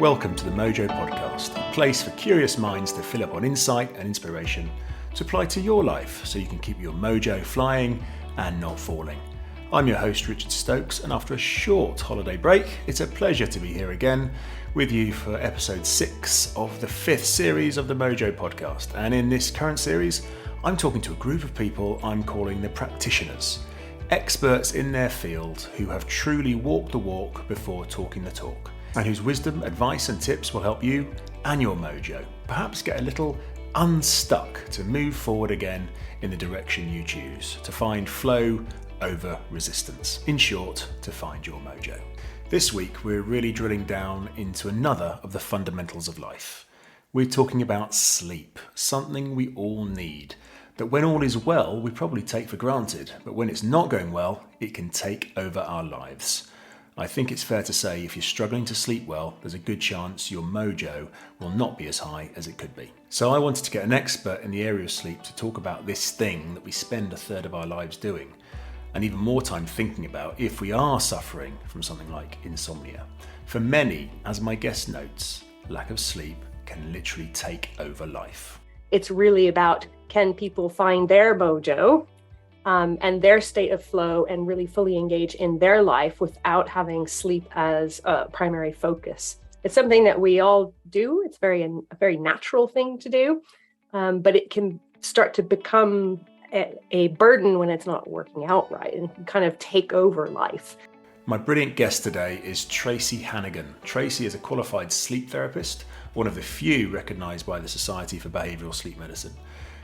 Welcome to the Mojo Podcast, a place for curious minds to fill up on insight and inspiration to apply to your life so you can keep your mojo flying and not falling. I'm your host, Richard Stokes, and after a short holiday break, it's a pleasure to be here again with you for episode 6 of the 5th series of the Mojo Podcast. And in this current series, I'm talking to a group of people I'm calling the practitioners, experts in their field who have truly walked the walk before talking the talk, and whose wisdom, advice and tips will help you and your mojo perhaps get a little unstuck to move forward again in the direction you choose, to find flow over resistance. In short, to find your mojo. This week, we're really drilling down into another of the fundamentals of life. We're talking about sleep, something we all need, that when all is well, we probably take for granted, but when it's not going well, it can take over our lives. I think it's fair to say if you're struggling to sleep well, there's a good chance your mojo will not be as high as it could be. So I wanted to get an expert in the area of sleep to talk about this thing that we spend a third of our lives doing, and even more time thinking about if we are suffering from something like insomnia. For many, as my guest notes, lack of sleep can literally take over life. It's really about, can people find their mojo and their state of flow and really fully engage in their life without having sleep as a primary focus. It's something that we all do. It's a very natural thing to do, but it can start to become a burden when it's not working out right and can kind of take over life. My brilliant guest today is Tracy Hannigan. Tracy is a qualified sleep therapist, one of the few recognised by the Society for Behavioural Sleep Medicine.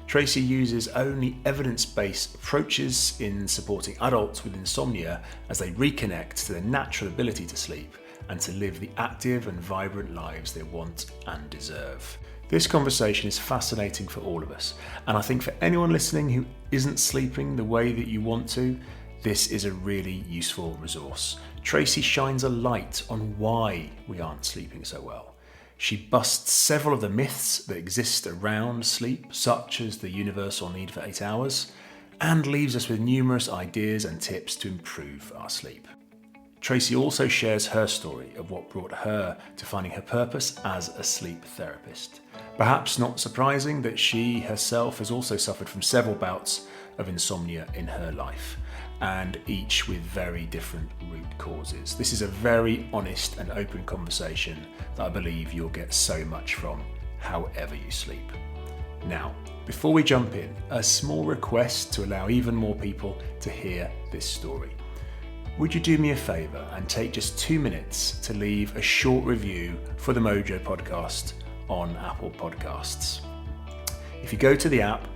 Tracy uses only evidence-based approaches in supporting adults with insomnia as they reconnect to their natural ability to sleep and to live the active and vibrant lives they want and deserve. This conversation is fascinating for all of us, and I think for anyone listening who isn't sleeping the way that you want to, this is a really useful resource. Tracy shines a light on why we aren't sleeping so well. She busts several of the myths that exist around sleep, such as the universal need for 8 hours, and leaves us with numerous ideas and tips to improve our sleep. Tracy also shares her story of what brought her to finding her purpose as a sleep therapist. Perhaps not surprising that she herself has also suffered from several bouts of insomnia in her life, and each with very different root causes. This is a very honest and open conversation that I believe you'll get so much from, however you sleep. Now, before we jump in, a small request to allow even more people to hear this story. Would you do me a favour and take just 2 minutes to leave a short review for the Mojo Podcast on Apple Podcasts? If you go to the app,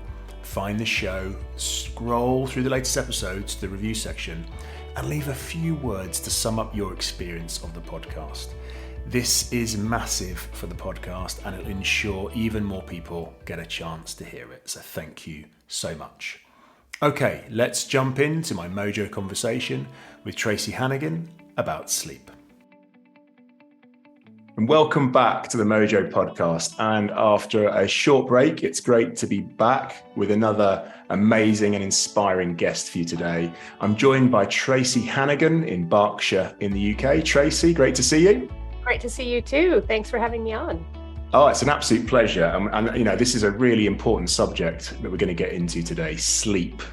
find the show, scroll through the latest episodes to the review section, and leave a few words to sum up your experience of the podcast. This is massive for the podcast, and it'll ensure even more people get a chance to hear it. So thank you so much. Okay, let's jump into my Mojo conversation with Tracy Hannigan about sleep. And welcome back to the Mojo Podcast. And after a short break, it's great to be back with another amazing and inspiring guest for you today. I'm joined by Tracy Hannigan in Berkshire in the UK. Tracy, great to see you. Great to see you too. Thanks for having me on. Oh, it's an absolute pleasure. And you know, this is a really important subject that we're going to get into today, sleep.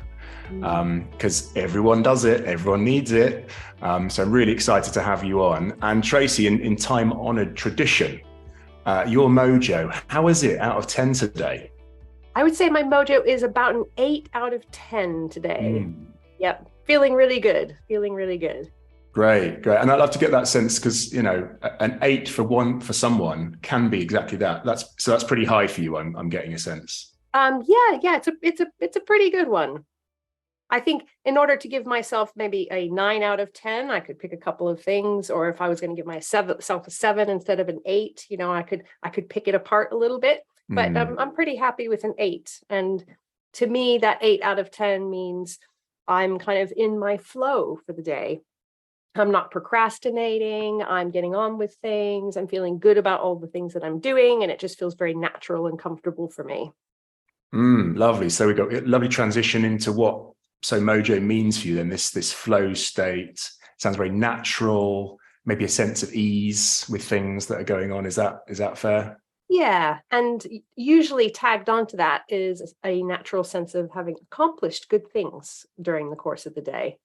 Because everyone does it, everyone needs it. So I'm really excited to have you on. And Tracy, in time-honoured tradition, your mojo, how is it out of 10 today? I would say my mojo is about an 8 out of 10 today. Yep, feeling really good. Great. And I'd love to get that sense because, you know, an 8 for someone can be exactly that. That's pretty high for you, I'm getting a sense. It's a pretty good one. I think in order to give myself maybe a 9 out of 10, I could pick a couple of things, or if I was going to give myself a 7 instead of an 8, you know, I could pick it apart a little bit, but I'm pretty happy with an 8. And to me, that 8 out of 10 means I'm kind of in my flow for the day. I'm not procrastinating. I'm getting on with things. I'm feeling good about all the things that I'm doing, and it just feels very natural and comfortable for me. Lovely. So we got a lovely transition into what Mojo means for you then, this flow state. Sounds very natural, maybe a sense of ease with things that are going on. Is that fair? Yeah. And usually tagged onto that is a natural sense of having accomplished good things during the course of the day.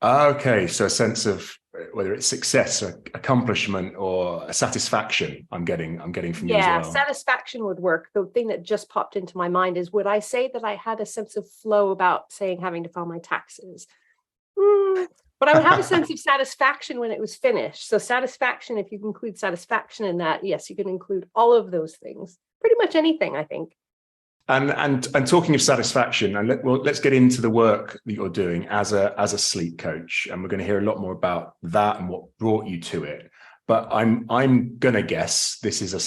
Okay, so a sense of whether it's success or accomplishment or a satisfaction I'm getting from you as Yeah, well. satisfaction would work. The thing that just popped into my mind is, would I say that I had a sense of flow about saying having to file my taxes? But I would have a sense of satisfaction when it was finished. So satisfaction, if you include satisfaction in that, yes, you can include all of those things. Pretty much anything, I think. And talking of satisfaction, and let's get into the work that you're doing as a sleep coach, and we're going to hear a lot more about that and what brought you to it. But I'm going to guess this is a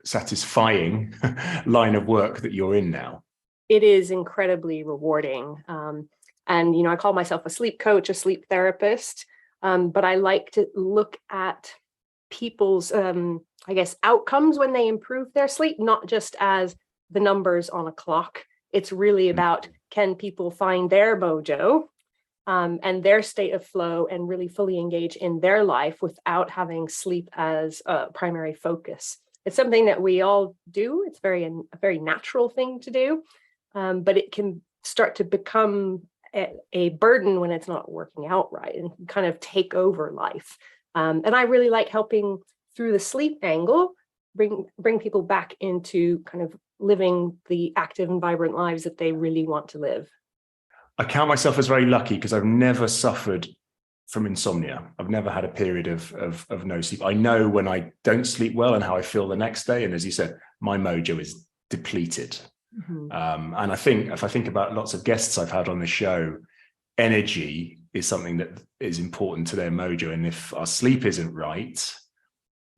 satisfying line of work that you're in now. It is incredibly rewarding, and I call myself a sleep coach, a sleep therapist. But I like to look at people's, I guess, outcomes when they improve their sleep, not just as the numbers on a clock. It's really about, can people find their mojo and their state of flow and really fully engage in their life without having sleep as a primary focus. It's something that we all do. It's a very natural thing to do, but it can start to become a burden when it's not working out right and kind of take over life. And I really like helping through the sleep angle, bring people back into kind of living the active and vibrant lives that they really want to live. I count myself as very lucky because I've never suffered from insomnia. I've never had a period of no sleep. I know when I don't sleep well and how I feel the next day. And as you said, my mojo is depleted. Mm-hmm. And I think if I think about lots of guests I've had on the show, energy is something that is important to their mojo. And if our sleep isn't right,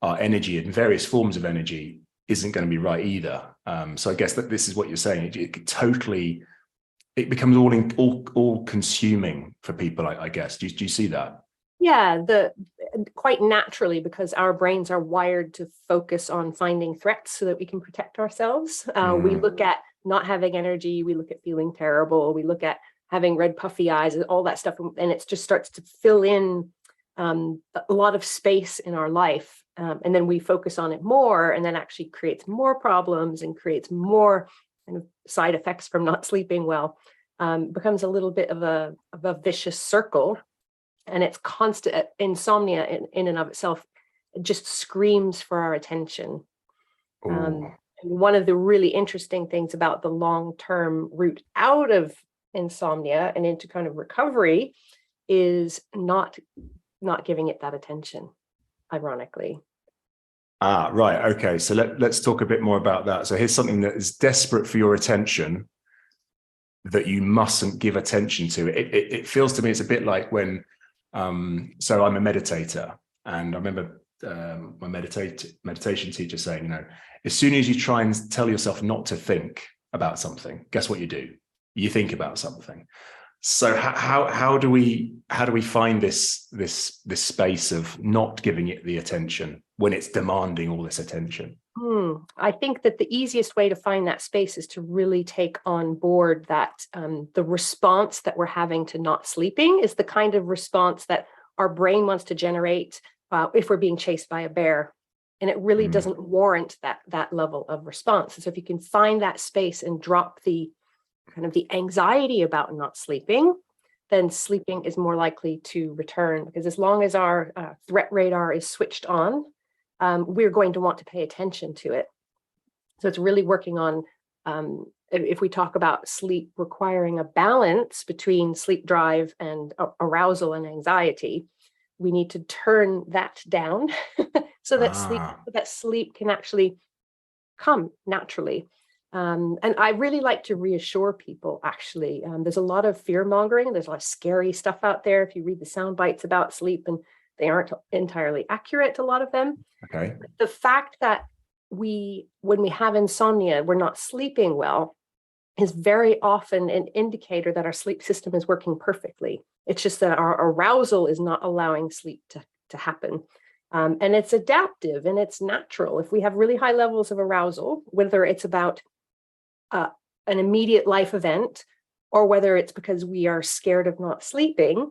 our energy and various forms of energy isn't going to be right either. So I guess that this is what you're saying. It becomes all consuming for people, I guess. Do you see that? Yeah, quite naturally, because our brains are wired to focus on finding threats so that we can protect ourselves. We look at not having energy, we look at feeling terrible, we look at having red puffy eyes and all that stuff, and it just starts to fill in a lot of space in our life. And then we focus on it more, and then actually creates more problems and creates more kind of side effects from not sleeping well. Becomes a little bit of a vicious circle, and it's constant. Insomnia in and of itself, it just screams for our attention. And one of the really interesting things about the long-term route out of insomnia and into kind of recovery is not giving it that attention, ironically. Right. Okay. So let's talk a bit more about that. So here's something that is desperate for your attention that you mustn't give attention to. It feels to me it's a bit like when, so I'm a meditator, and I remember my meditation teacher saying, as soon as you try and tell yourself not to think about something, guess what you do? You think about something. So how do we find this space of not giving it the attention when it's demanding all this attention? I think that the easiest way to find that space is to really take on board that the response that we're having to not sleeping is the kind of response that our brain wants to generate if we're being chased by a bear. And it really doesn't warrant that level of response. And so if you can find that space and drop the kind of the anxiety about not sleeping, then sleeping is more likely to return, because as long as our threat radar is switched on, we're going to want to pay attention to it. So it's really working on, if we talk about sleep requiring a balance between sleep drive and arousal and anxiety, we need to turn that down so that sleep can actually come naturally. And I really like to reassure people, actually. There's a lot of fear mongering. There's a lot of scary stuff out there. If you read the sound bites about sleep, and they aren't entirely accurate, a lot of them. Okay. The fact that when we have insomnia, we're not sleeping well, is very often an indicator that our sleep system is working perfectly. It's just that our arousal is not allowing sleep to happen. And it's adaptive and it's natural. If we have really high levels of arousal, whether it's about an immediate life event or whether it's because we are scared of not sleeping,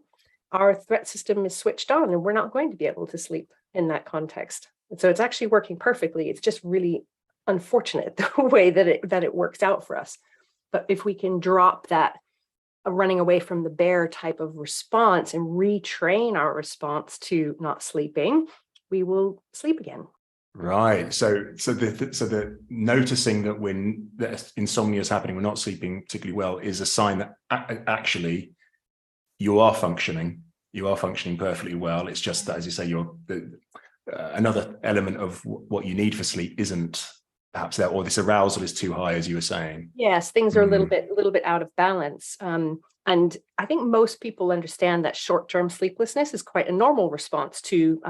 our threat system is switched on and we're not going to be able to sleep in that context. And so it's actually working perfectly. It's just really unfortunate the way that it works out for us. But if we can drop that running away from the bear type of response and retrain our response to not sleeping, we will sleep again. Right. So the noticing that insomnia is happening, we're not sleeping particularly well, is a sign that actually you are functioning perfectly well. It's just that, as you say, another element of what you need for sleep isn't perhaps there, or this arousal is too high, as you were saying. Yes, things are a little bit out of balance. And I think most people understand that short-term sleeplessness is quite a normal response to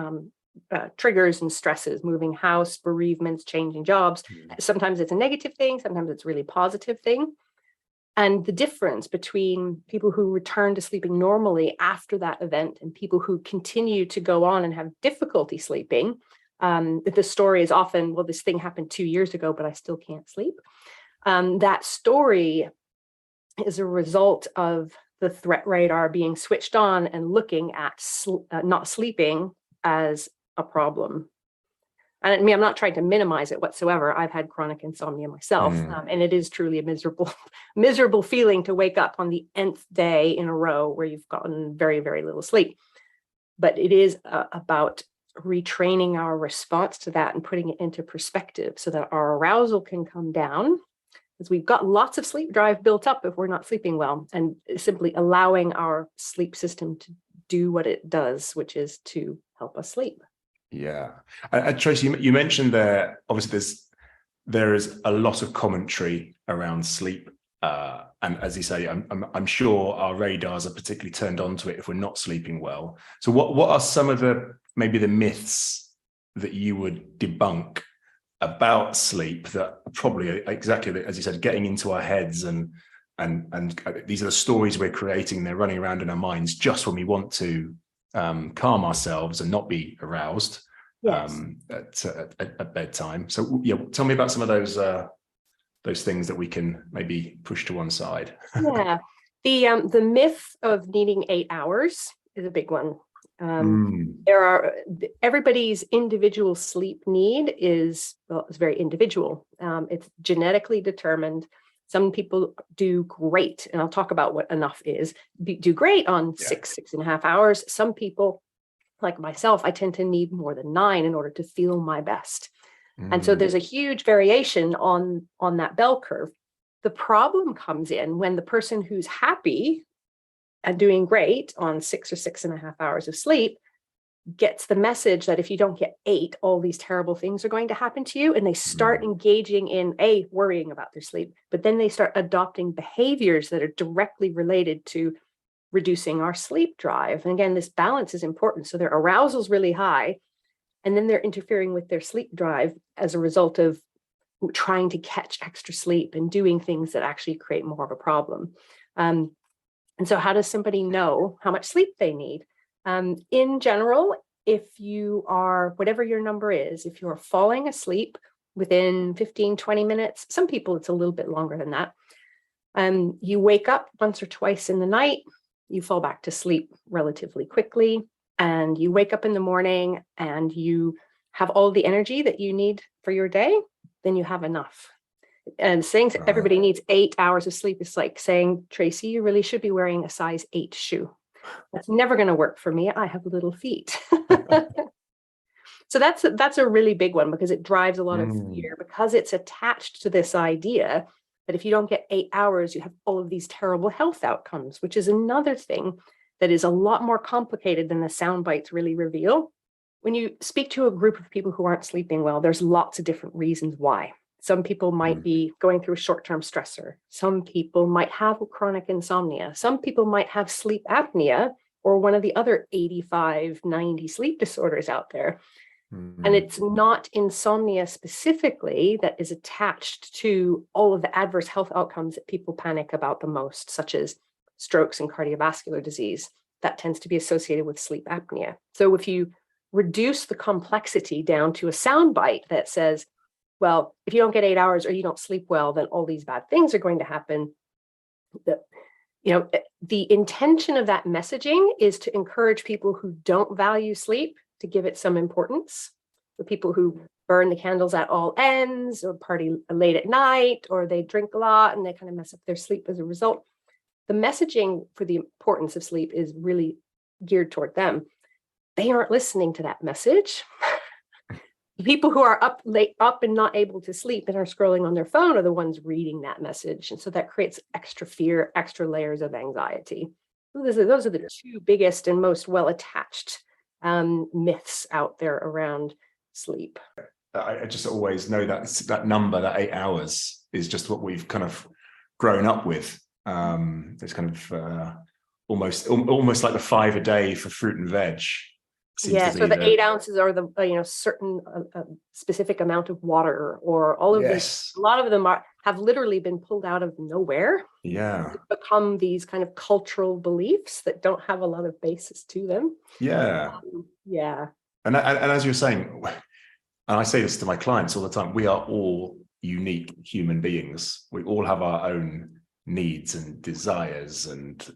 triggers and stresses, moving house, bereavements, changing jobs. Sometimes it's a negative thing, sometimes it's a really positive thing. And the difference between people who return to sleeping normally after that event and people who continue to go on and have difficulty sleeping, the story is often, well, this thing happened 2 years ago, but I still can't sleep. That story is a result of the threat radar being switched on and looking at not sleeping as a problem. And I mean, I'm not trying to minimize it whatsoever. I've had chronic insomnia myself, and it is truly a miserable feeling to wake up on the nth day in a row where you've gotten very, very little sleep. But it is about retraining our response to that and putting it into perspective so that our arousal can come down, because we've got lots of sleep drive built up if we're not sleeping well, and simply allowing our sleep system to do what it does, which is to help us sleep. Yeah. Tracy, you mentioned there, obviously there is a lot of commentary around sleep. And as you say, I'm sure our radars are particularly turned on to it if we're not sleeping well. So what are some of maybe the myths that you would debunk about sleep that are probably exactly, as you said, getting into our heads, and these are the stories we're creating, they're running around in our minds just when we want to calm ourselves and not be aroused. Yes. At bedtime. So yeah, tell me about some of those things that we can maybe push to one side. Yeah, the myth of needing 8 hours is a big one. Everybody's individual sleep need is very individual. It's genetically determined. Some people do great, and I'll talk about what enough is, do great on 6.5 hours. Some people, like myself, I tend to need more than 9 in order to feel my best. And so there's a huge variation on that bell curve. The problem comes in when the person who's happy and doing great on 6 or 6.5 hours of sleep gets the message that if you don't get 8, all these terrible things are going to happen to you. And they start engaging in worrying about their sleep, but then they start adopting behaviors that are directly related to reducing our sleep drive. And again, this balance is important. So their arousal is really high, and then they're interfering with their sleep drive as a result of trying to catch extra sleep and doing things that actually create more of a problem. And so how does somebody know how much sleep they need? In general, if you are, whatever your number is, if you're falling asleep within 15, 20 minutes, some people it's a little bit longer than that. You wake up once or twice in the night, you fall back to sleep relatively quickly, and you wake up in the morning and you have all the energy that you need for your day, then you have enough. And saying everybody needs 8 hours of sleep is like saying, Tracy, you really should be wearing a size 8 shoe. That's never going to work for me. I have little feet. So that's a really big one, because it drives a lot of fear, because it's attached to this idea that if you don't get 8 hours, you have all of these terrible health outcomes, which is another thing that is a lot more complicated than the sound bites really reveal. When you speak to a group of people who aren't sleeping well, there's lots of different reasons why. Some people might be going through a short-term stressor. Some people might have chronic insomnia. Some people might have sleep apnea, or one of the other 85, 90 sleep disorders out there. And it's not insomnia specifically that is attached to all of the adverse health outcomes that people panic about the most, such as strokes and cardiovascular disease. That tends to be associated with sleep apnea. So if you reduce the complexity down to a soundbite that says, well, if you don't get 8 hours or you don't sleep well, then all these bad things are going to happen. the intention of that messaging is to encourage people who don't value sleep to give it some importance. The people who burn the candles at all ends, or party late at night, or they drink a lot and they kind of mess up their sleep as a result. The messaging for the importance of sleep is really geared toward them. They aren't listening to that message. The people who are up and not able to sleep and are scrolling on their phone are the ones reading that message. And so that creates extra fear, extra layers of anxiety. Those are the two biggest and most well-attached myths out there around sleep. I just always know that number, that 8 hours, is just what we've kind of grown up with. It's kind of almost like the 5 a day for fruit and veg. Yeah, so the 8 ounces are the certain specific amount of water, or all of this. A lot of them have literally been pulled out of nowhere. Yeah, become these kind of cultural beliefs that don't have a lot of basis to them. Yeah, yeah. And as you're saying, and I say this to my clients all the time, we are all unique human beings. We all have our own needs and desires and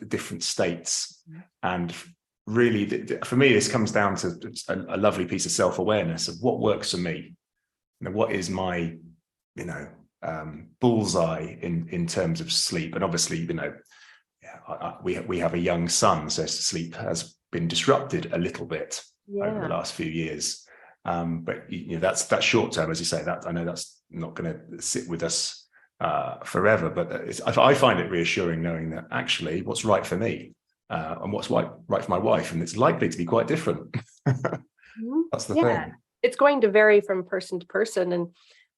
different states. And really, for me, this comes down to a lovely piece of self-awareness of what works for me. What is my, bullseye in terms of sleep. And obviously, we have a young son, so sleep has been disrupted a little bit over the last few years. But that's short term, as you say. That I know that's not going to sit with us forever. But I find it reassuring knowing that actually what's right for me and what's right for my wife, and it's likely to be quite different. That's the thing. It's going to vary from person to person,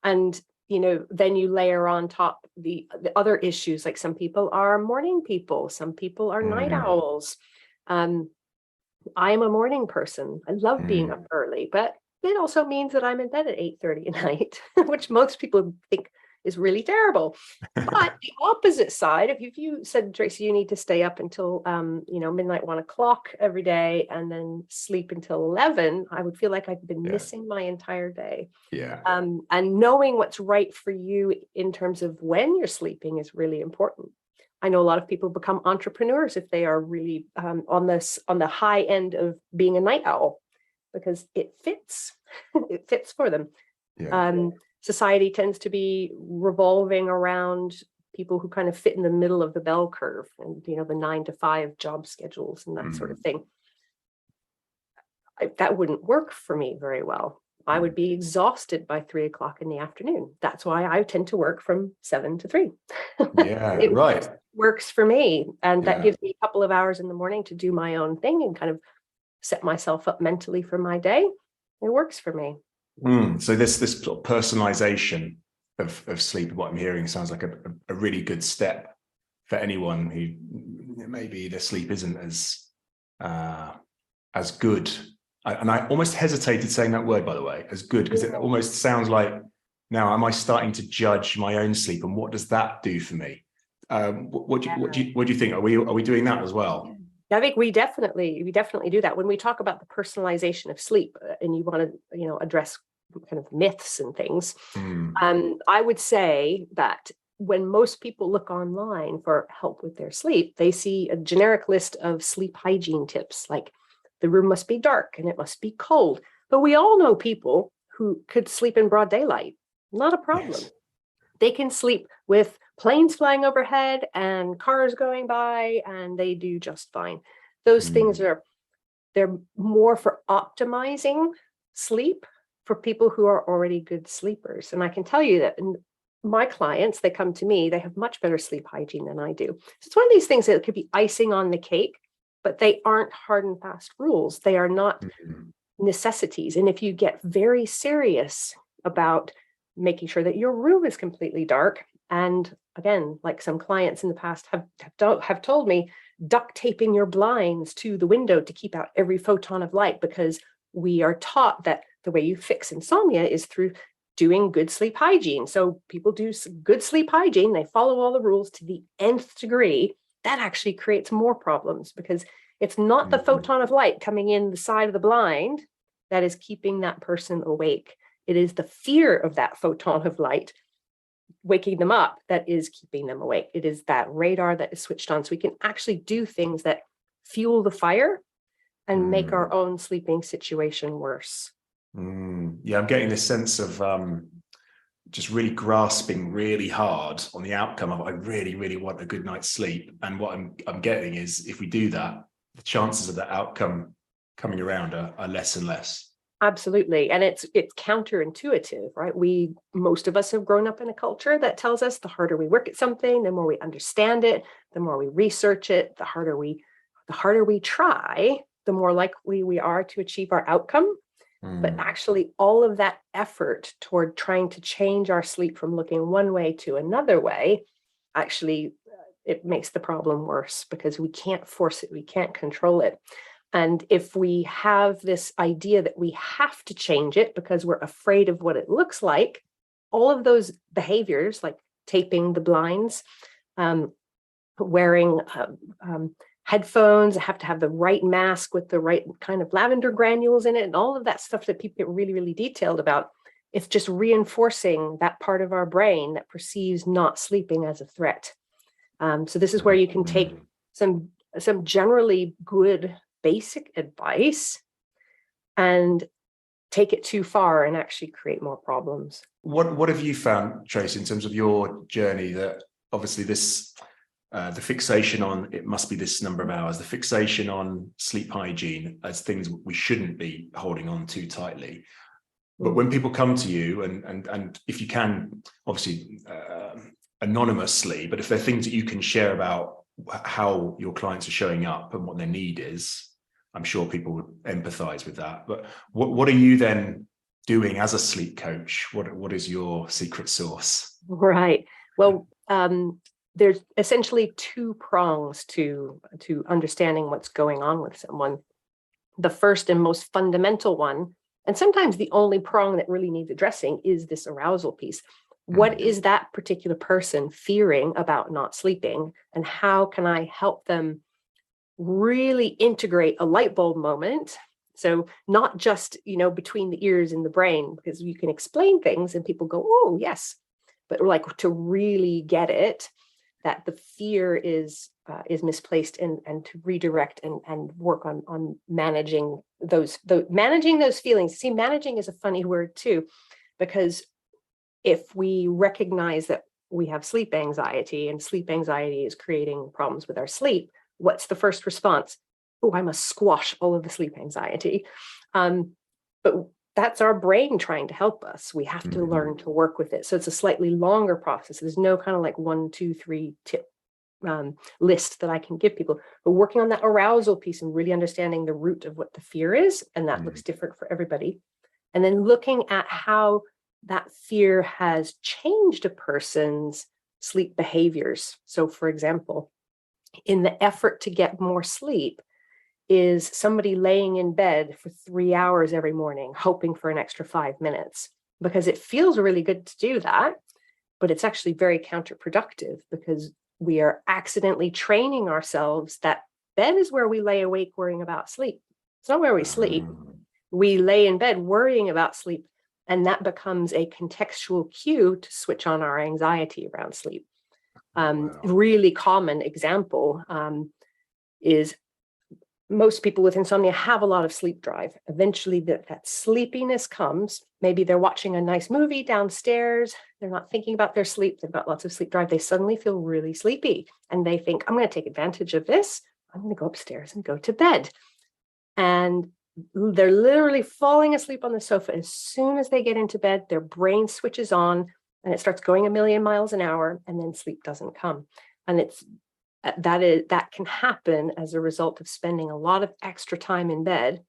and then you layer on top the other issues. Like some people are morning people, some people are night owls. I am a morning person. I love being up early, but it also means that I'm in bed at 8:30 at night, which most people think is really terrible. But the opposite side, if you said, Tracy, you need to stay up until midnight, 1 o'clock every day, and then sleep until 11, I would feel like I've been missing my entire day. And knowing what's right for you in terms of when you're sleeping is really important. I know a lot of people become entrepreneurs if they are really on the high end of being a night owl, because it fits. It fits for them. Society tends to be revolving around people who kind of fit in the middle of the bell curve, and the 9-to-5 job schedules and that sort of thing. That wouldn't work for me very well. I would be exhausted by 3 o'clock in the afternoon. That's why I tend to work from 7 to 3. It works for me. And that gives me a couple of hours in the morning to do my own thing and kind of set myself up mentally for my day. It works for me. So this sort of personalization of sleep, what I'm hearing, sounds like a really good step for anyone who maybe their sleep isn't as good. And I almost hesitated saying that word, by the way, as good, because it almost sounds like, now am I starting to judge my own sleep, and what does that do for me? What do you think? Are we doing that as well? I think we definitely do that. When we talk about the personalization of sleep, and you want to address kind of myths and things, I would say that when most people look online for help with their sleep, they see a generic list of sleep hygiene tips, like the room must be dark and it must be cold. But we all know people who could sleep in broad daylight. Not a problem. Yes. They can sleep with planes flying overhead and cars going by, and they do just fine. Those things they're more for optimizing sleep for people who are already good sleepers. And I can tell you that my clients, they come to me, they have much better sleep hygiene than I do. So it's one of these things that could be icing on the cake, but they aren't hard and fast rules. They are not necessities. And if you get very serious about making sure that your room is completely dark, and again, like some clients in the past have told me, duct taping your blinds to the window to keep out every photon of light, because we are taught that the way you fix insomnia is through doing good sleep hygiene. So people do good sleep hygiene, they follow all the rules to the nth degree. That actually creates more problems, because it's not the photon of light coming in the side of the blind that is keeping that person awake. It is the fear of that photon of light waking them up that is keeping them awake. It is that radar that is switched on. So we can actually do things that fuel the fire and make our own sleeping situation worse. Yeah, I'm getting this sense of just really grasping really hard on the outcome of I really, really want a good night's sleep. And what I'm getting is if we do that, the chances of that outcome coming around are less and less. Absolutely. And it's counterintuitive, right? Most of us have grown up in a culture that tells us the harder we work at something, the more we understand it, the more we research it, the harder we try, the more likely we are to achieve our outcome. But actually, all of that effort toward trying to change our sleep from looking one way to another way, actually, it makes the problem worse because we can't force it. We can't control it. And if we have this idea that we have to change it because we're afraid of what it looks like, all of those behaviors like taping the blinds, wearing headphones, have to have the right mask with the right kind of lavender granules in it, and all of that stuff that people get really, really detailed about, it's just reinforcing that part of our brain that perceives not sleeping as a threat. So this is where you can take some generally good basic advice and take it too far and actually create more problems. What have you found, Tracy, in terms of your journey, that obviously this the fixation on it must be this number of hours, the fixation on sleep hygiene as things we shouldn't be holding on too tightly. But when people come to you, and if you can, obviously anonymously, but if there are things that you can share about how your clients are showing up and what their need is, I'm sure people would empathize with that. But what are you then doing as a sleep coach? What is your secret sauce? Right. Well, there's essentially two prongs to understanding what's going on with someone. The first and most fundamental one, and sometimes the only prong that really needs addressing, is this arousal piece. What is that particular person fearing about not sleeping, and how can I help them really integrate a light bulb moment? So not just, between the ears and the brain, because you can explain things and people go, oh, yes, but like to really get it, that the fear is misplaced, and to redirect and work on managing those feelings. See, managing is a funny word too, because if we recognize that we have sleep anxiety and sleep anxiety is creating problems with our sleep, what's the first response? Oh, I must squash all of the sleep anxiety. But that's our brain trying to help us. We have to learn to work with it. So it's a slightly longer process. There's no kind of like 1, 2, 3 tip list that I can give people, but working on that arousal piece and really understanding the root of what the fear is. And that looks different for everybody. And then looking at how that fear has changed a person's sleep behaviors. So for example, in the effort to get more sleep, is somebody laying in bed for 3 hours every morning, hoping for an extra 5 minutes, because it feels really good to do that, but it's actually very counterproductive because we are accidentally training ourselves that bed is where we lay awake worrying about sleep. It's not where we sleep. We lay in bed worrying about sleep, and that becomes a contextual cue to switch on our anxiety around sleep. Really common example is most people with insomnia have a lot of sleep drive. Eventually that sleepiness comes. Maybe they're watching a nice movie downstairs. They're not thinking about their sleep. They've got lots of sleep drive. They suddenly feel really sleepy. And they think, I'm going to take advantage of this. I'm going to go upstairs and go to bed. And they're literally falling asleep on the sofa. As soon as they get into bed, their brain switches on and it starts going a million miles an hour, and then sleep doesn't come. And that can happen as a result of spending a lot of extra time in bed,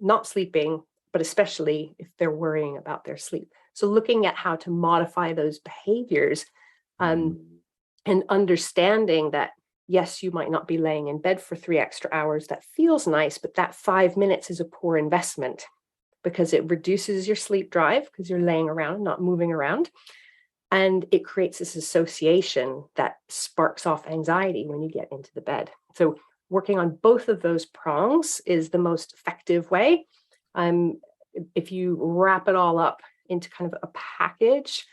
not sleeping, but especially if they're worrying about their sleep. So looking at how to modify those behaviors, and understanding that, yes, you might not be laying in bed for 3 extra hours. That feels nice, but that 5 minutes is a poor investment because it reduces your sleep drive because you're laying around, not moving around. And it creates this association that sparks off anxiety when you get into the bed. So working on both of those prongs is the most effective way. If you wrap it all up into kind of a package,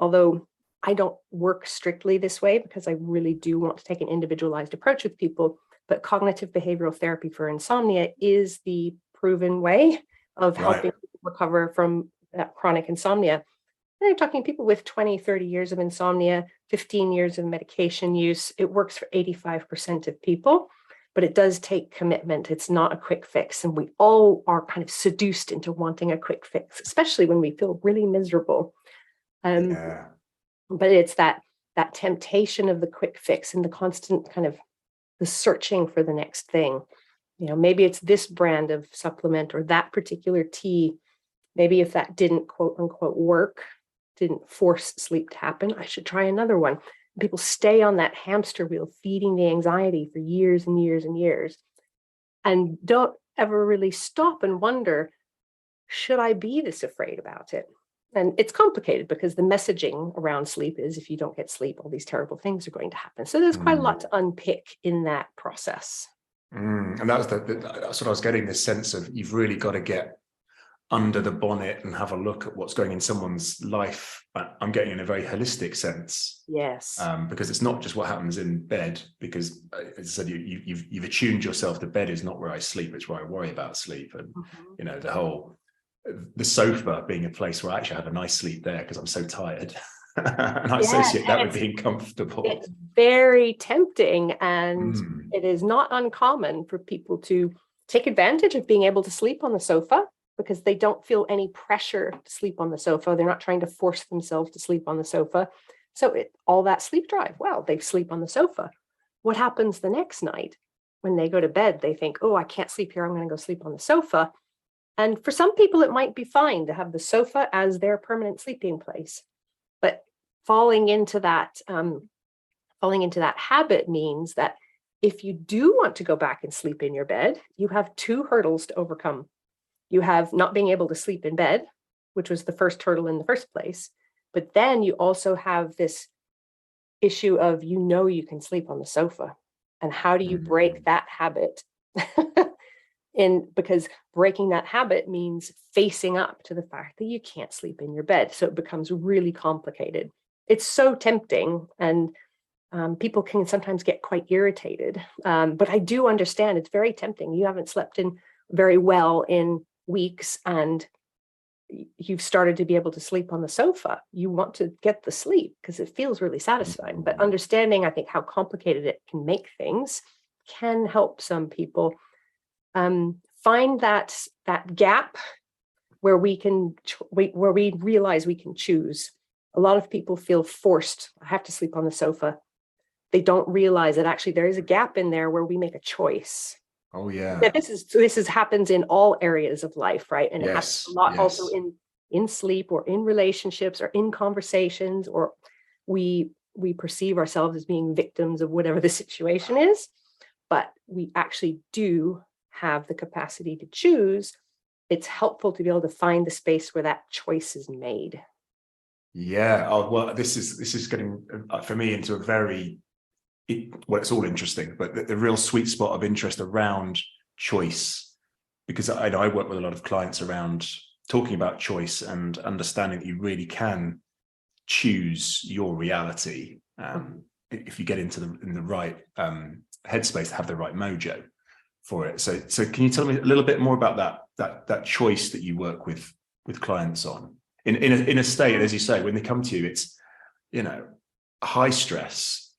although I don't work strictly this way because I really do want to take an individualized approach with people. But cognitive behavioral therapy for insomnia is the proven way of helping Right. people recover from that chronic insomnia. And they're talking people with 20, 30 years of insomnia, 15 years of medication use. It works for 85% of people, but it does take commitment. It's not a quick fix. And we all are kind of seduced into wanting a quick fix, especially when we feel really miserable. Yeah. But it's that temptation of the quick fix and the constant kind of the searching for the next thing. Maybe it's this brand of supplement or that particular tea. Maybe if that didn't quote unquote work, didn't force sleep to happen, I should try another one. People stay on that hamster wheel, feeding the anxiety for years and years and years, and don't ever really stop and wonder, should I be this afraid about it? And it's complicated because the messaging around sleep is if you don't get sleep, all these terrible things are going to happen. So there's quite a lot to unpick in that process. And that was that's what I was getting, this sense of you've really got to get under the bonnet and have a look at what's going in someone's life. I'm getting in a very holistic sense. Yes. Because it's not just what happens in bed, because as I said, you've attuned yourself to bed is not where I sleep, it's where I worry about sleep. And, the sofa being a place where I actually have a nice sleep there because I'm so tired. And I associate that with being comfortable. It's very tempting, and it is not uncommon for people to take advantage of being able to sleep on the sofa because they don't feel any pressure to sleep on the sofa. They're not trying to force themselves to sleep on the sofa. So all that sleep drive, well, they sleep on the sofa. What happens the next night when they go to bed? They think, oh, I can't sleep here. I'm going to go sleep on the sofa. And for some people, it might be fine to have the sofa as their permanent sleeping place. But falling into that habit means that if you do want to go back and sleep in your bed, you have two hurdles to overcome. You have not being able to sleep in bed, which was the first hurdle in the first place. But then you also have this issue of, you can sleep on the sofa. And how do you break that habit? Because breaking that habit means facing up to the fact that you can't sleep in your bed. So it becomes really complicated. It's so tempting, and people can sometimes get quite irritated. But I do understand it's very tempting. You haven't slept in very well in weeks, and you've started to be able to sleep on the sofa. You want to get the sleep because it feels really satisfying. But understanding, I think, how complicated it can make things can help some people find that gap where we realize we can choose. A lot of people feel forced. I have to sleep on the sofa. They don't realize that actually there is a gap in there where we make a choice. Oh yeah. That this happens in all areas of life, right? And it happens a lot also in sleep or in relationships or in conversations, or we perceive ourselves as being victims of whatever the situation is, but we actually do have the capacity to choose. It's helpful to be able to find the space where that choice is made. Yeah. Oh, well, this is getting for me into a very, it's all interesting, but the real sweet spot of interest around choice, because I work with a lot of clients around talking about choice and understanding that you really can choose your reality if you get in the right headspace to have the right mojo for it. So can you tell me a little bit more about that choice that you work with clients on in a state, as you say, when they come to you, it's high stress,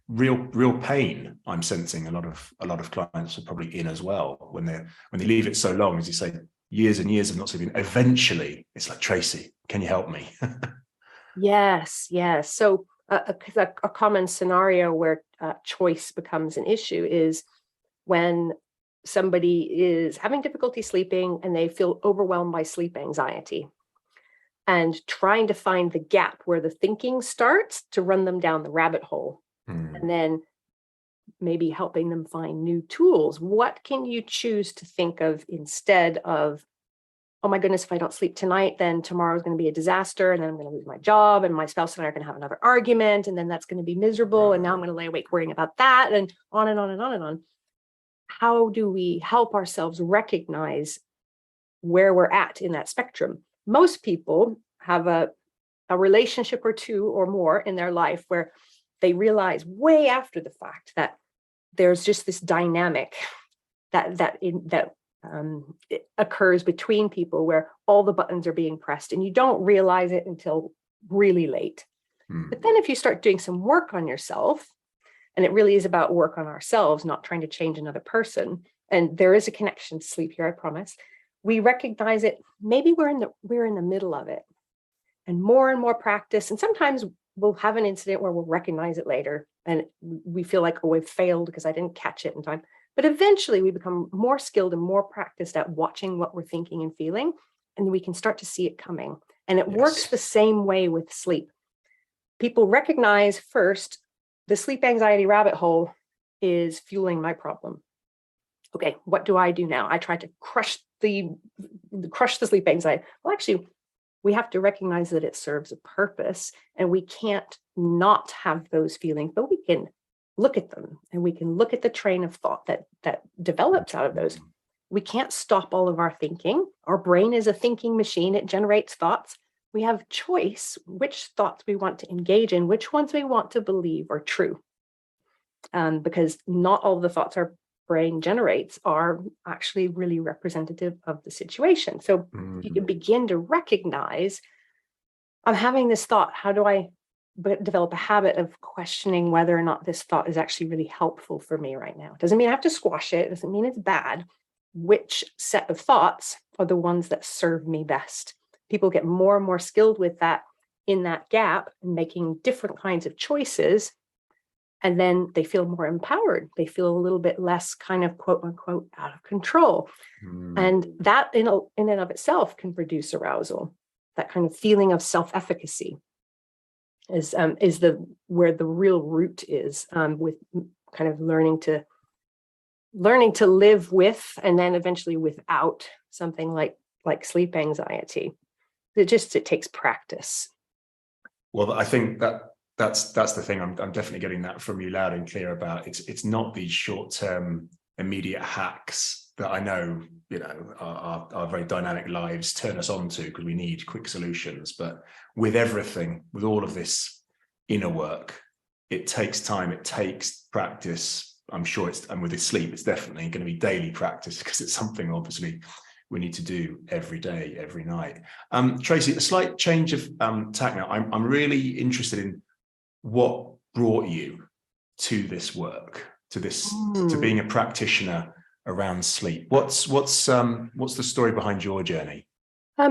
real pain. I'm sensing a lot of clients are probably in as well when they leave it so long, as you say, years and years of not sleeping. Eventually it's like, Tracy, can you help me? Yes. So a common scenario where choice becomes an issue is when somebody is having difficulty sleeping and they feel overwhelmed by sleep anxiety, and trying to find the gap where the thinking starts to run them down the rabbit hole. And then maybe helping them find new tools. What can you choose to think of instead of, oh my goodness, if I don't sleep tonight, then tomorrow is going to be a disaster, and then I'm going to lose my job, and my spouse and I are going to have another argument, and then that's going to be miserable, and now I'm going to lay awake worrying about that, and on and on and on and on. How do we help ourselves recognize where we're at in that spectrum? Most people have a a relationship or two or more in their life where they realize way after the fact that there's just this dynamic that it occurs between people where all the buttons are being pressed and you don't realize it until really late. But then if you start doing some work on yourself, and it really is about work on ourselves, not trying to change another person, and there is a connection to sleep here, I promise, we recognize it. Maybe we're in the middle of it, and more practice. And sometimes we'll have an incident where we'll recognize it later and we feel like, oh, we've failed because I didn't catch it in time. But eventually we become more skilled and more practiced at watching what we're thinking and feeling, and we can start to see it coming. And it works the same way with sleep. People recognize first, the sleep anxiety rabbit hole is fueling my problem. Okay, what do I do now? I try to crush the sleep anxiety. Well, actually, we have to recognize that it serves a purpose, and we can't not have those feelings, but we can look at them, and we can look at the train of thought that develops out of those. We can't stop all of our thinking. Our brain is a thinking machine. It generates thoughts. We have choice which thoughts we want to engage in, which ones we want to believe are true. Because not all the thoughts our brain generates are actually really representative of the situation. So you can begin to recognize, I'm having this thought. How do I develop a habit of questioning whether or not this thought is actually really helpful for me right now? It doesn't mean I have to squash it. It doesn't mean it's bad. Which set of thoughts are the ones that serve me best? People get more and more skilled with that in that gap and making different kinds of choices. And then they feel more empowered. They feel a little bit less kind of quote unquote out of control. And that in and of itself can produce arousal. That kind of feeling of self-efficacy is where the real root is, with kind of learning to live with, and then eventually without something like sleep anxiety. It takes practice. Well, I think that's the thing. I'm definitely getting that from you loud and clear about it's not these short-term immediate hacks that I know, our very dynamic lives turn us on to because we need quick solutions. But with everything, with all of this inner work, it takes time, it takes practice. I'm sure and with this sleep, it's definitely going to be daily practice because it's something obviously we need to do every day, every night. Tracy, a slight change of tack now. I'm really interested in what brought you to this work, to being a practitioner around sleep. What's the story behind your journey?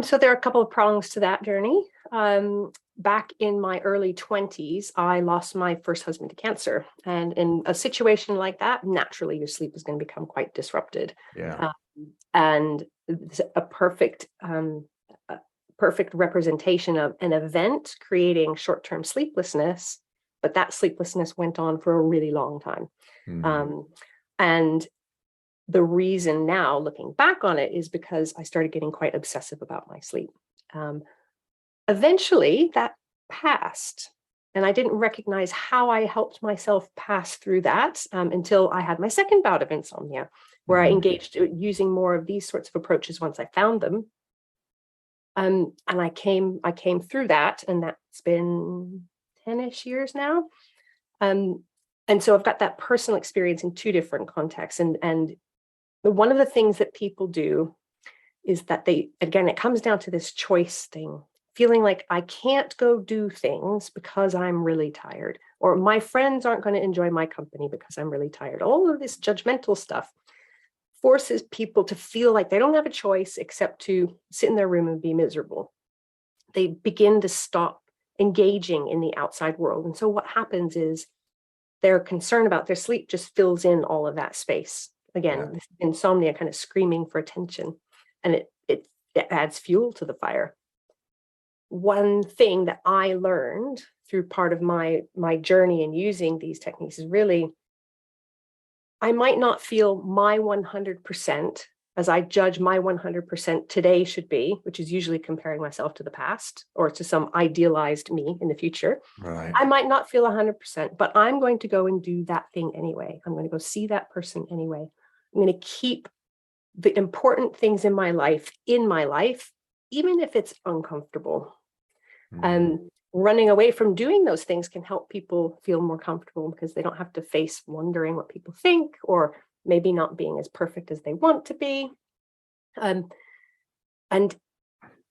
So there are a couple of prongs to that journey. Back in my early 20s, I lost my first husband to cancer. And in a situation like that, naturally, your sleep is going to become quite disrupted. Yeah. And it's a perfect representation of an event creating short-term sleeplessness, but that sleeplessness went on for a really long time. And the reason now, looking back on it, is because I started getting quite obsessive about my sleep. Eventually, that passed, and I didn't recognize how I helped myself pass through that until I had my second bout of insomnia, where I engaged using more of these sorts of approaches once I found them. And I came through that, and that's been 10-ish years now. And so I've got that personal experience in two different contexts. And one of the things that people do is that it comes down to this choice thing, feeling like I can't go do things because I'm really tired, or my friends aren't going to enjoy my company because I'm really tired. All of this judgmental stuff forces people to feel like they don't have a choice except to sit in their room and be miserable. They begin to stop engaging in the outside world. And so what happens is their concern about their sleep just fills in all of that space. Again, this insomnia kind of screaming for attention, and it adds fuel to the fire. One thing that I learned through part of my journey in using these techniques is really, I might not feel my 100% as I judge my 100% today should be, which is usually comparing myself to the past or to some idealized me in the future. Right. I might not feel 100%, but I'm going to go and do that thing anyway. I'm going to go see that person anyway. I'm going to keep the important things in my life, even if it's uncomfortable. Running away from doing those things can help people feel more comfortable because they don't have to face wondering what people think or maybe not being as perfect as they want to be. And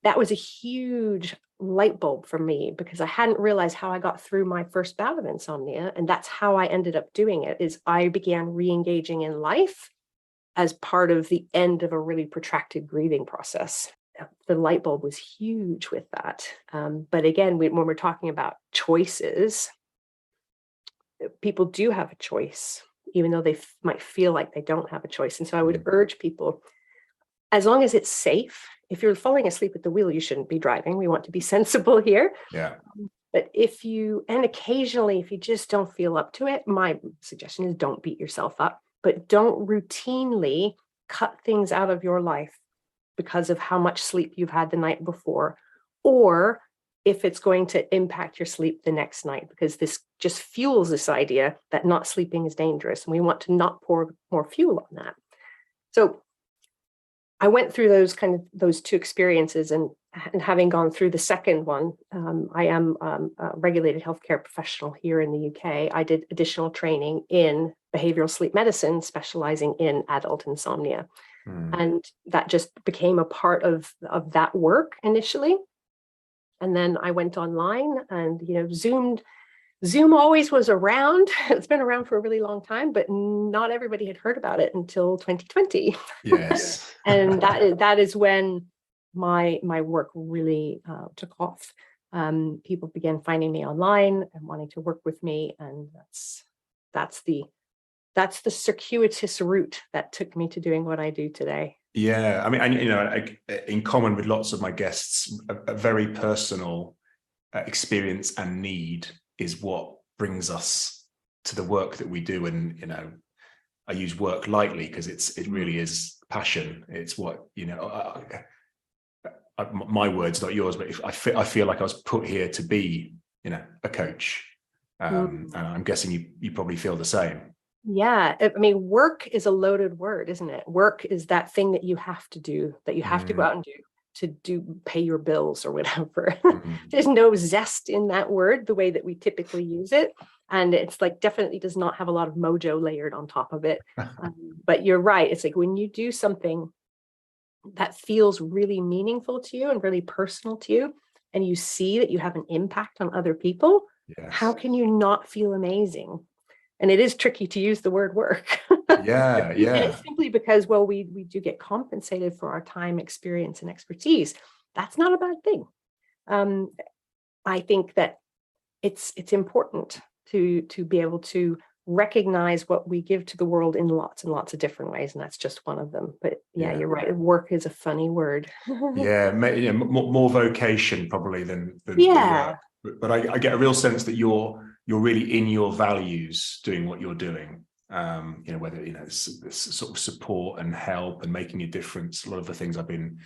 that was a huge light bulb for me because I hadn't realized how I got through my first bout of insomnia. And that's how I ended up doing it, is I began re-engaging in life as part of the end of a really protracted grieving process. The light bulb was huge with that. But again, when we're talking about choices, people do have a choice, even though they might feel like they don't have a choice. And so I would urge people, as long as it's safe, if you're falling asleep at the wheel, you shouldn't be driving. We want to be sensible here. Yeah. But and occasionally, if you just don't feel up to it, my suggestion is don't beat yourself up, but don't routinely cut things out of your life because of how much sleep you've had the night before, or if it's going to impact your sleep the next night, because this just fuels this idea that not sleeping is dangerous. And we want to not pour more fuel on that. So I went through those two experiences, and having gone through the second one, I am a regulated healthcare professional here in the UK. I did additional training in behavioral sleep medicine, specializing in adult insomnia. And that just became a part of that work initially. And then I went online and, Zoom always was around. It's been around for a really long time, but not everybody had heard about it until 2020. Yes. And that is when my work really took off. People began finding me online and wanting to work with me. And that's the circuitous route that took me to doing what I do today. Yeah, I mean, in common with lots of my guests, a very personal experience and need is what brings us to the work that we do. And, I use work lightly because it really is passion. It's what, my words, not yours, but if I feel like I was put here to be, a coach. And I'm guessing you probably feel the same. Yeah. I mean, work is a loaded word, isn't it? Work is that thing that you have to do, that you have to go out and pay your bills or whatever. There's no zest in that word the way that we typically use it. And it's definitely does not have a lot of mojo layered on top of it. But you're right. It's when you do something that feels really meaningful to you and really personal to you, and you see that you have an impact on other people, how can you not feel amazing? And it is tricky to use the word work. Yeah. And it's simply because, we do get compensated for our time, experience, and expertise. That's not a bad thing. I think that it's important to be able to recognize what we give to the world in lots and lots of different ways, and that's just one of them. But you're right. Work is a funny word. More vocation probably than yeah. Work. But I get a real sense that you're really in your values doing what you're doing. Whether it's sort of support and help and making a difference. A lot of the things I've been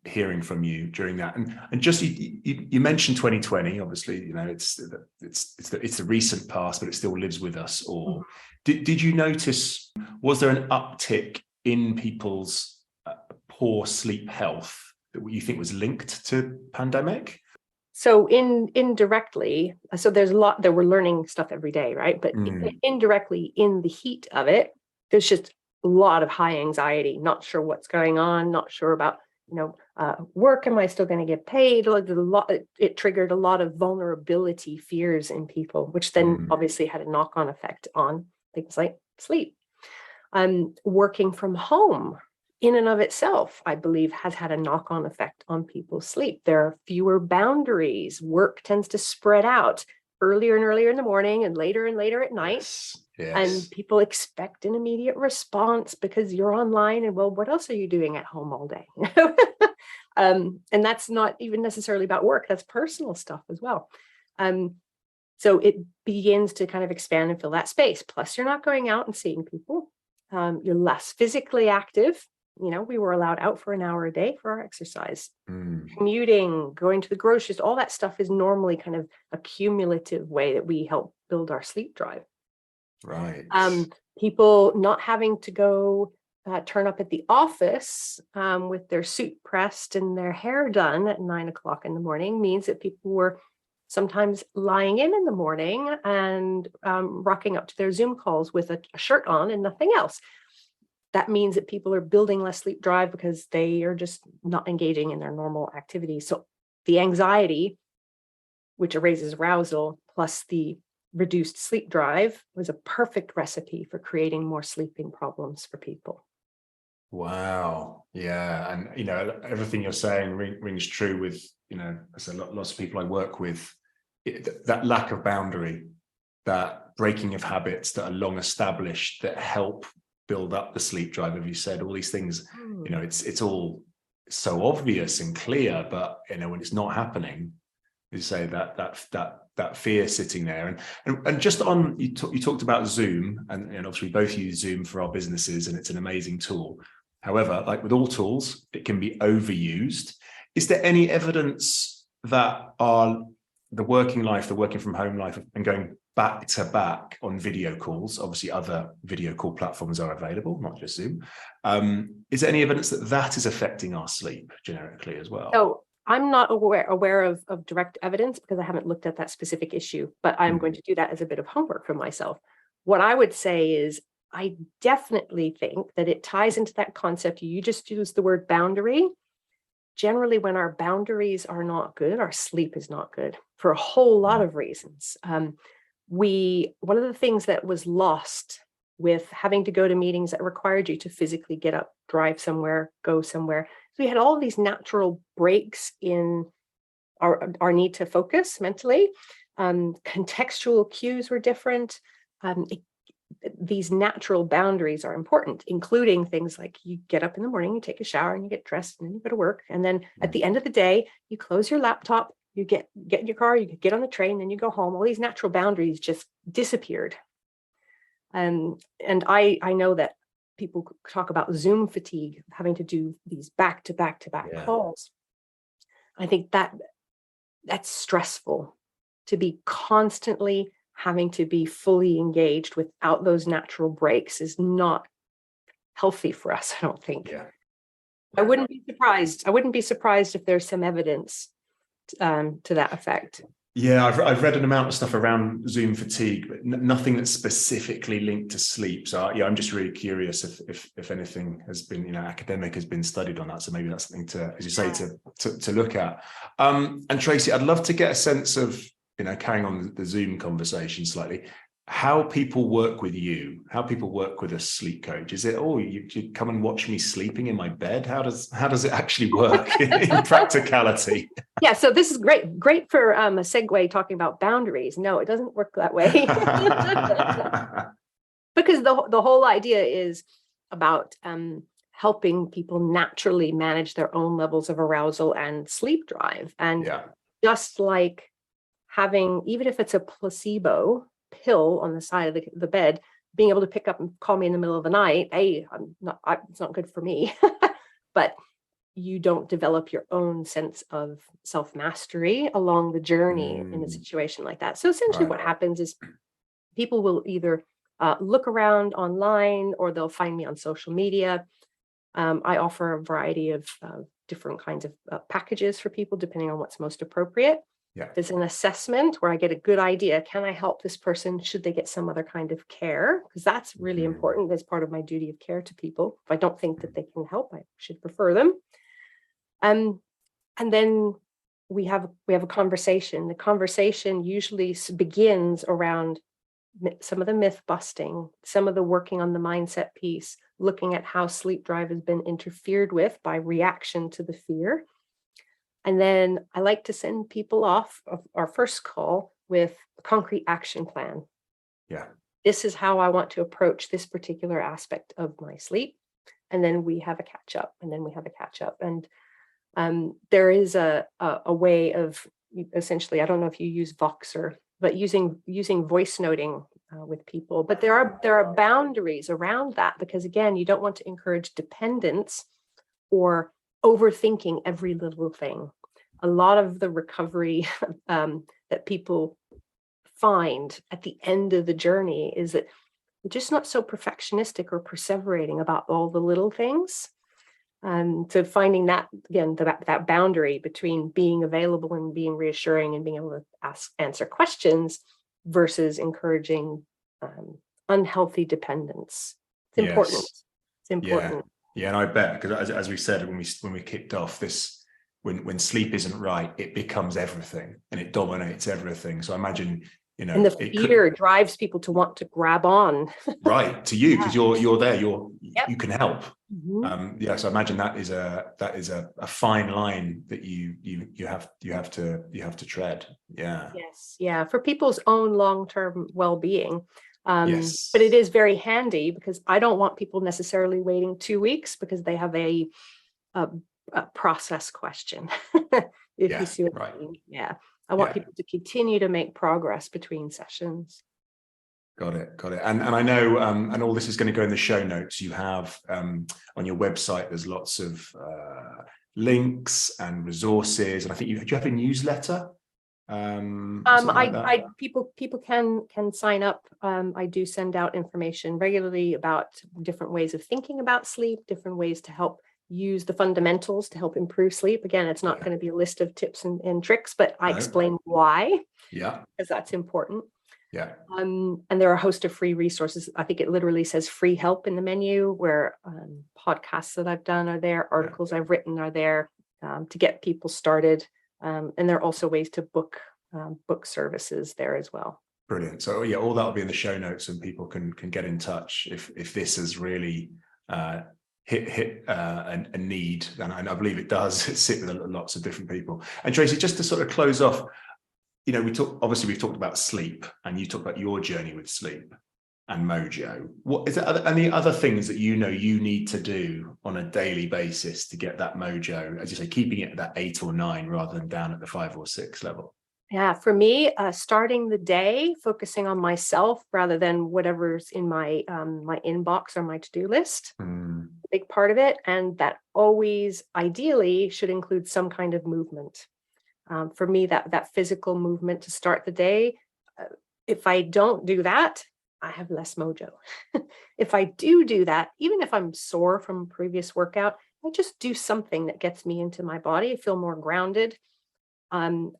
hearing from you during that, and just you mentioned 2020. Obviously, it's the recent past, but it still lives with us all. Did you notice? Was there an uptick in people's poor sleep health that you think was linked to pandemic? So indirectly, so there's a lot that we're learning stuff every day, right? But indirectly, in the heat of it, there's just a lot of high anxiety, not sure what's going on, not sure about, work. Am I still going to get paid? It triggered a lot of vulnerability fears in people, which then obviously had a knock-on effect on things like sleep. Working from home in and of itself, I believe, has had a knock-on effect on people's sleep. There are fewer boundaries. Work tends to spread out earlier and earlier in the morning and later at night. Yes. And people expect an immediate response because you're online and, what else are you doing at home all day? And that's not even necessarily about work. That's personal stuff as well. So it begins to kind of expand and fill that space. Plus, you're not going out and seeing people. You're less physically active. We were allowed out for an hour a day for our exercise. Commuting, going to the groceries, all that stuff is normally kind of a cumulative way that we help build our sleep drive. Right. People not having to go turn up at the office with their suit pressed and their hair done at 9 o'clock in the morning means that people were sometimes lying in the morning and rocking up to their Zoom calls with a shirt on and nothing else. That means that people are building less sleep drive because they are just not engaging in their normal activities. So the anxiety, which raises arousal, plus the reduced sleep drive, was a perfect recipe for creating more sleeping problems for people. Wow. Yeah. And, everything you're saying rings true with, as lots of people I work with, that lack of boundary, that breaking of habits that are long established that help build up the sleep drive. As you said, all these things, it's all so obvious and clear, but, when it's not happening, you say that fear sitting there. And just on, you talked about Zoom, and obviously we both use Zoom for our businesses, and it's an amazing tool. However, like with all tools, it can be overused. Is there any evidence that the working from home life and going back to back on video calls, obviously other video call platforms are available, not just Zoom. Is there any evidence that is affecting our sleep generically as well? So I'm not aware of direct evidence because I haven't looked at that specific issue, but I'm going to do that as a bit of homework for myself. What I would say is I definitely think that it ties into that concept. You just used the word boundary. Generally, when our boundaries are not good, our sleep is not good for a whole lot of reasons. One of the things that was lost with having to go to meetings that required you to physically get up, drive somewhere, go somewhere. So we had all these natural breaks in our need to focus mentally. Contextual cues were different. These natural boundaries are important, including things like you get up in the morning, you take a shower and you get dressed and then you go to work. And then at the end of the day, you close your laptop, you get in your car, you get on the train, then you go home. All these natural boundaries just disappeared. And I know that people talk about Zoom fatigue, having to do these back to back calls. I think that's stressful, to be constantly having to be fully engaged without those natural breaks is not healthy for us, I don't think. Yeah. I wouldn't be surprised. I wouldn't be surprised if there's some evidence to that effect. Yeah, I've read an amount of stuff around Zoom fatigue, but nothing that's specifically linked to sleep. So yeah, I'm just really curious if anything has been, academic has been studied on that. So maybe that's something to, as you say, to look at. And Tracy, I'd love to get a sense of, carrying on the Zoom conversation slightly, how people work with you, how people work with a sleep coach. Is it, you come and watch me sleeping in my bed? How does it actually work in practicality? Yeah, so this is great for a segue talking about boundaries. No, it doesn't work that way. Because the whole idea is about helping people naturally manage their own levels of arousal and sleep drive. And just like having, even if it's a placebo pill on the side of the bed, being able to pick up and call me in the middle of the night, it's not good for me. But you don't develop your own sense of self-mastery along the journey in a situation like that. So essentially what happens is people will either look around online or they'll find me on social media. I offer a variety of different kinds of packages for people depending on what's most appropriate. Yeah. There's an assessment where I get a good idea. Can I help this person? Should they get some other kind of care? Because that's really important as part of my duty of care to people. If I don't think that they can help, I should refer them. And then we have a conversation. The conversation usually begins around some of the myth busting, some of the working on the mindset piece, looking at how sleep drive has been interfered with by reaction to the fear. And then I like to send people off of our first call with a concrete action plan. Yeah. This is how I want to approach this particular aspect of my sleep. And then we have a catch up, And there is a way of essentially, I don't know if you use Voxer, but using voice noting with people. But there are boundaries around that, because again, you don't want to encourage dependence or overthinking every little thing. A lot of the recovery that people find at the end of the journey is that just not so perfectionistic or perseverating about all the little things. So finding that, again, that boundary between being available and being reassuring and being able to answer questions versus encouraging unhealthy dependence. It's important. Yes. It's important. Yeah, and I bet, because as we said when we kicked off this, when sleep isn't right, it becomes everything and it dominates everything. So I imagine, And the fear drives people to want to grab on. Right, to you, because you're there, Yep. you can help. Mm-hmm. So I imagine that is a fine line that you have to tread. Yeah. Yes. Yeah. For people's own long-term well-being. Yes. But it is very handy because I don't want people necessarily waiting 2 weeks because they have a process question. If you see what I mean. Yeah. I want people to continue to make progress between sessions. Got it. And I know, and all this is going to go in the show notes. You have on your website, there's lots of links and resources, and I think do you have a newsletter? People can sign up. I do send out information regularly about different ways of thinking about sleep, different ways to help use the fundamentals to help improve sleep. Again, it's not going to be a list of tips and tricks, but I explain why. Yeah, because that's important. Yeah. And there are a host of free resources. I think it literally says free help in the menu, where podcasts that I've done are there, articles I've written are there to get people started. And there are also ways to book services there as well. Brilliant. So all that will be in the show notes, and people can get in touch if this has really hit a need, and I believe it does sit with lots of different people. And Tracy, just to sort of close off, we've talked about sleep, and you talked about your journey with sleep and Mojo. What is there any other things that you need to do on a daily basis to get that Mojo, as you say, keeping it at that 8 or 9 rather than down at the 5 or 6 level? Yeah, for me, starting the day, focusing on myself rather than whatever's in my my inbox or my to-do list, a big part of it. And that always ideally should include some kind of movement. For me, that physical movement to start the day. If I don't do that, I have less mojo. If I do that, even if I'm sore from a previous workout, I just do something that gets me into my body. I feel more grounded. And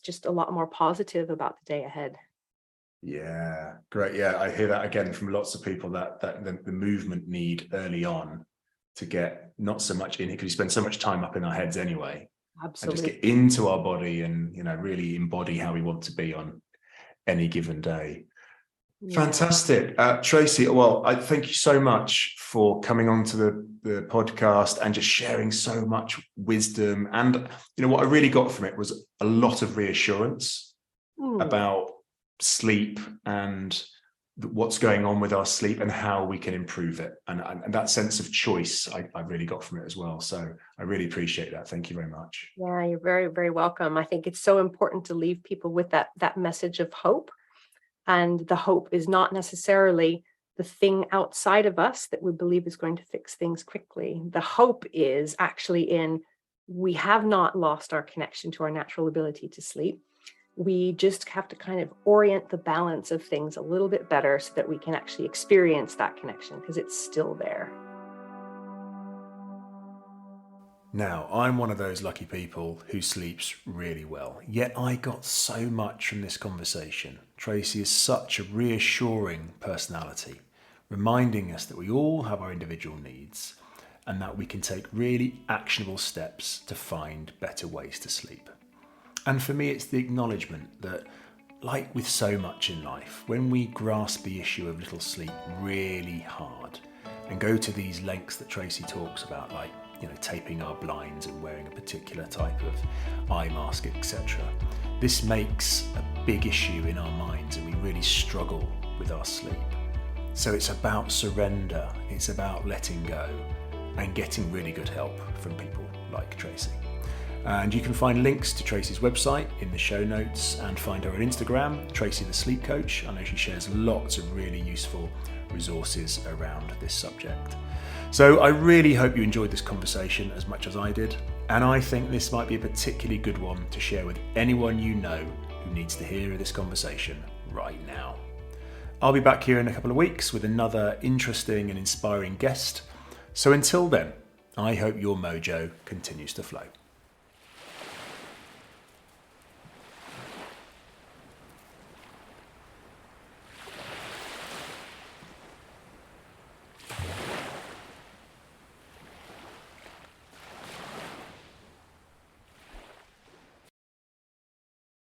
just a lot more positive about the day ahead. Yeah, great. Yeah, I hear that again from lots of people, that the movement need early on to get not so much in here, because we spend so much time up in our heads anyway. Absolutely. And just get into our body and really embody how we want to be on any given day. Yeah. Fantastic. Tracy, well, I thank you so much for coming on to the podcast and just sharing so much wisdom. And what I really got from it was a lot of reassurance about sleep and what's going on with our sleep and how we can improve it. And that sense of choice I really got from it as well. So I really appreciate that. Thank you very much. Yeah, you're very, very welcome. I think it's so important to leave people with that message of hope. And the hope is not necessarily the thing outside of us that we believe is going to fix things quickly. The hope is actually we have not lost our connection to our natural ability to sleep. We just have to kind of orient the balance of things a little bit better so that we can actually experience that connection, because it's still there. Now, I'm one of those lucky people who sleeps really well, yet I got so much from this conversation. Tracy is such a reassuring personality, reminding us that we all have our individual needs and that we can take really actionable steps to find better ways to sleep. And for me, it's the acknowledgement that, like with so much in life, when we grasp the issue of little sleep really hard and go to these lengths that Tracy talks about, like taping our blinds and wearing a particular type of eye mask, etc. This makes a big issue in our minds and we really struggle with our sleep. So it's about surrender, it's about letting go and getting really good help from people like Tracy. And you can find links to Tracy's website in the show notes, and find her on Instagram, Tracy the Sleep Coach. I know she shares lots of really useful resources around this subject. So I really hope you enjoyed this conversation as much as I did, and I think this might be a particularly good one to share with anyone you know who needs to hear this conversation right now. I'll be back here in a couple of weeks with another interesting and inspiring guest. So until then, I hope your mojo continues to flow.